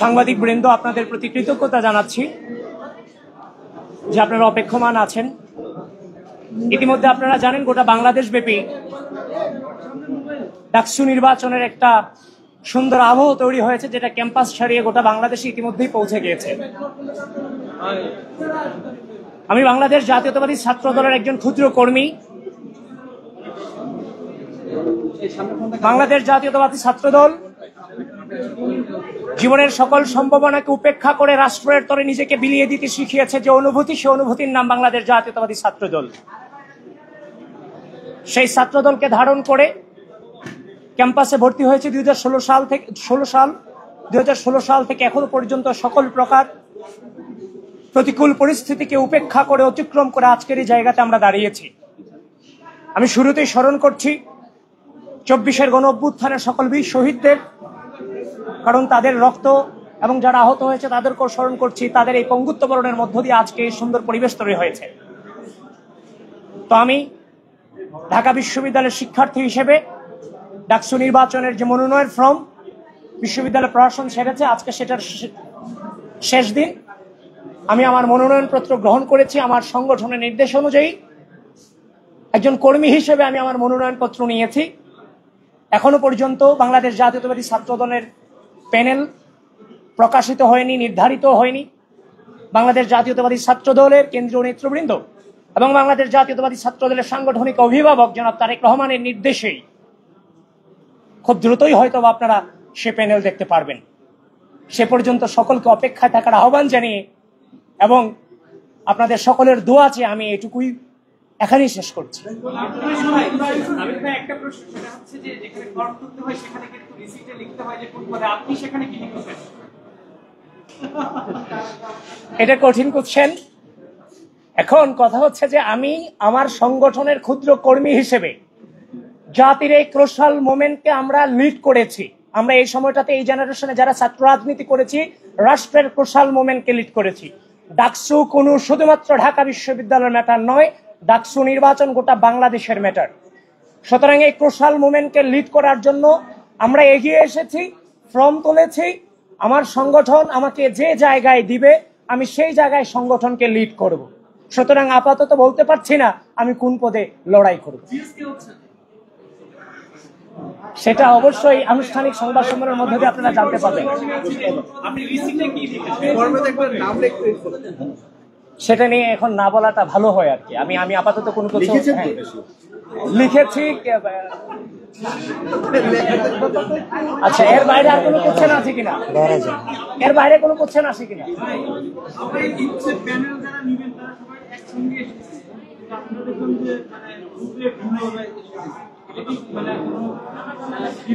সাংবাদিক বৃন্দ, আপনাদের প্রতি কৃতজ্ঞতা জানাচ্ছি যে আপনারা অপেক্ষমান আছেন। ইতিমধ্যে আপনারা জানেন গোটা বাংলাদেশ ব্যাপী ডাকসু নির্বাচনের একটা সুন্দর আবহ তৈরি হয়েছে, যেটা ক্যাম্পাস ছাড়িয়ে গোটা বাংলাদেশে ইতিমধ্যেই পৌঁছে গিয়েছে। আমি বাংলাদেশ জাতীয়তাবাদী ছাত্র দলের একজন ক্ষুদ্র কর্মী। বাংলাদেশ জাতীয়তাবাদী ছাত্র দল জীবনের সকল সম্ভাবনাকে উপেক্ষা করে রাষ্ট্রের তরে নিজেকে বিলিয়ে দিতে শিখিয়েছে যে অনুভূতি, সে অনুভূতির নাম বাংলাদেশ জাতীয়তাবাদী ছাত্র দল। সেই ছাত্র দলকে ধারণ করে ক্যাম্পাসে ভর্তি হয়েছে 2016 সাল থেকে এখনো পর্যন্ত সকল প্রকার প্রতিকূল পরিস্থিতিকে উপেক্ষা করে অতিক্রম করে আজকের এই জায়গাতে আমরা দাঁড়িয়েছি। আমি শুরুতেই স্মরণ করছি 24-এর গণ অভ্যুত্থানের সকল বীর শহীদদের, কারণ তাদের রক্ত এবং যারা আহত হয়েছে তাদেরকেও স্মরণ করছি। তাদের এই পঙ্গুত্ব বরণের মধ্য দিয়ে আজকে এই সুন্দর পরিবেশ তৈরি হয়েছে। তো আমি ঢাকা বিশ্ববিদ্যালয়ের শিক্ষার্থী হিসেবে ডাকসু নির্বাচনের যে মনোনয়ন ফর্ম বিশ্ববিদ্যালয় প্রশাসন ছেড়েছে, আজকে সেটার শেষ দিন। আমি আমার মনোনয়নপত্র গ্রহণ করেছি। আমার সংগঠনের নির্দেশ অনুযায়ী একজন কর্মী হিসেবে আমি আমার মনোনয়নপত্র নিয়েছি। এখনো পর্যন্ত বাংলাদেশ জাতীয়তাবাদী ছাত্র দলের প্যানেল প্রকাশিত হয়নি, নির্ধারিত হয়নি। বাংলাদেশ জাতীয়তাবাদী ছাত্র দলের কেন্দ্রীয় নেতৃবৃন্দ এবং বাংলাদেশ জাতীয়তাবাদী ছাত্র দলের সাংগঠনিক অভিভাবক জনাব তারেক রহমানের নির্দেশেই খুব দ্রুতই হয়তো আপনারা সে প্যানেল দেখতে পারবেন। সে পর্যন্ত সকলকে অপেক্ষায় থাকার আহ্বান জানিয়ে এবং আপনাদের সকলের দোয়া চেয়ে আমি এটুকুই এখানেই শেষ করছি। এটা কঠিন কোশ্চেন। এখন কথা হচ্ছে যে আমি আমার সংগঠনের ক্ষুদ্র কর্মী হিসেবে জাতির এই ক্রোশাল মোমেন্টকে আমরা লিড করেছি। আমরা এই সময়টাতে এই জেনারেশনে যারা ছাত্র রাজনীতি করেছি, রাষ্ট্রের ক্রোশাল মোমেন্টকে লিড করেছি। ডাকসু কোনো শুধুমাত্র ঢাকা বিশ্ববিদ্যালয়ের ম্যাটার নয়, ডাকসু নির্বাচন গোটা বাংলাদেশের ম্যাটার। সুতরাং এই ক্রোশাল মুভমেন্টকে লিড করার জন্য আমরা এগিয়ে এসেছি, ফর্ম তুলেছি। আমার সংগঠন আমাকে যে জায়গায় দিবে আমি সেই জায়গায় সংগঠনকে লিড করব। সুতরাং আপাতত বলতে পারছি না আমি কোন পদে লড়াই করব। সেটা অবশ্যই আনুষ্ঠানিক সংবাদ সম্মেলনের মধ্যে দিয়ে আপনারা জানতে পারবেন। সেটা নিয়ে এখন না বলাটা ভালো হয় আর কি। আমি আপাতত কোনো কিছু লিখেছি। আচ্ছা, এর বাইরে আর কোনো কোশ্চেন আছে কিনা? এর বাইরে কোনো কোশ্চেন আছে কিনা?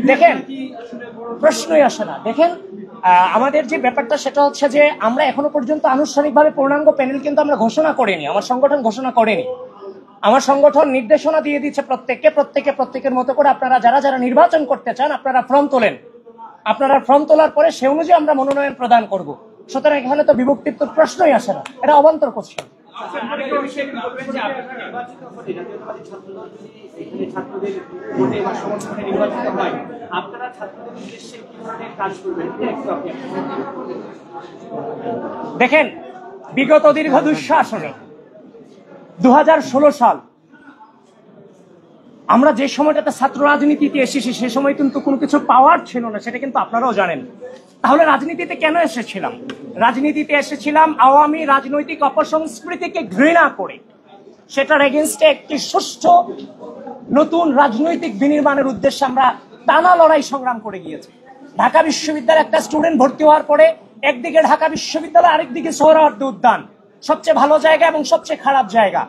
দেখেন, প্রশ্নই আসে না। দেখেন, আমাদের যে ব্যাপারটা সেটা হচ্ছে যে আমরা এখনো পর্যন্ত আনুষ্ঠানিকভাবে পূর্ণাঙ্গ প্যানেল কিন্তু আমরা ঘোষণা করিনি। আমার সংগঠন ঘোষণা করেনি। আমার সংগঠন নির্দেশনা দিয়ে দিচ্ছে প্রত্যেকের মতো করে আপনারা যারা নির্বাচন করতে চান আপনারা ফর্ম তোলেন। আপনারা ফর্ম তোলার পরে সে অনুযায়ী আমরা মনোনয়ন প্রদান করব। সুতরাং এখানে তো বিভক্তির তো প্রশ্নই আসে না। এটা অবান্তর কোশ্চেন। দেখেন, বিগত দীর্ঘ দুঃশাসনে 2016 সাল আমরা যে সময়টাতে ছাত্র রাজনীতিতে এসেছি সে সময় কিন্তু কোনো কিছু পাওয়ার ছিল না, সেটা কিন্তু আপনারাও জানেন। তাহলে রাজনীতিতে কেন এসেছিলাম? রাজনীতিতে এসেছিলাম আওয়ামী রাজনৈতিক অপসংস্কৃতিকে ঘৃণা করে, সেটার এগেইনস্টে একটি সুষ্ঠু নতুন রাজনৈতিক বিনির্মাণের উদ্দেশ্যে আমরা টানা লড়াই সংগ্রাম করে গিয়েছি। ঢাকা বিশ্ববিদ্যালয়ে একটা স্টুডেন্ট ভর্তি হওয়ার পরে একদিকে ঢাকা বিশ্ববিদ্যালয়, আরেকদিকে সোহরাওয়ার্দী উদ্যান, সবচেয়ে ভালো জায়গা এবং সবচেয়ে খারাপ জায়গা।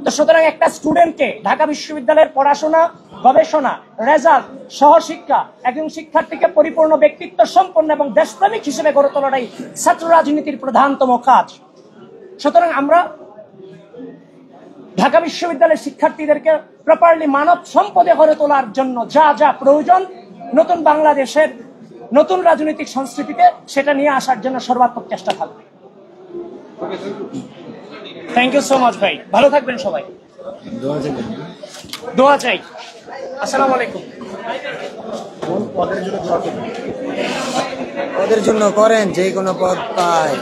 তো সুতরাং একটা স্টুডেন্টকে ঢাকা বিশ্ববিদ্যালয়ের পড়াশোনা, গবেষণা, রেজাল্ট, সহশিক্ষা, একজন শিক্ষার্থীকে পরিপূর্ণ ব্যক্তিত্ব সম্পন্ন এবং দেশপ্রেমিক হিসেবে গড়ে তোলাটাই ছাত্র রাজনীতির প্রধানতম কাজ। সুতরাং আমরা ঢাকা বিশ্ববিদ্যালয়ের শিক্ষার্থীদেরকে প্রপারলি মানব সম্পদে গড়ে তোলার জন্য যা যা প্রয়োজন নতুন বাংলাদেশের নতুন রাজনৈতিক সংস্কৃতিতে সেটা নিয়ে আসার জন্য সর্বাত্মক চেষ্টা থাকবে। থ্যাংক ইউ সো মাচ ভাই, ভালো থাকবেন সবাই। দোয়া চাই। আসসালামু আলাইকুম। আমাদের জন্য করেন, যে কোনো পদ পায়।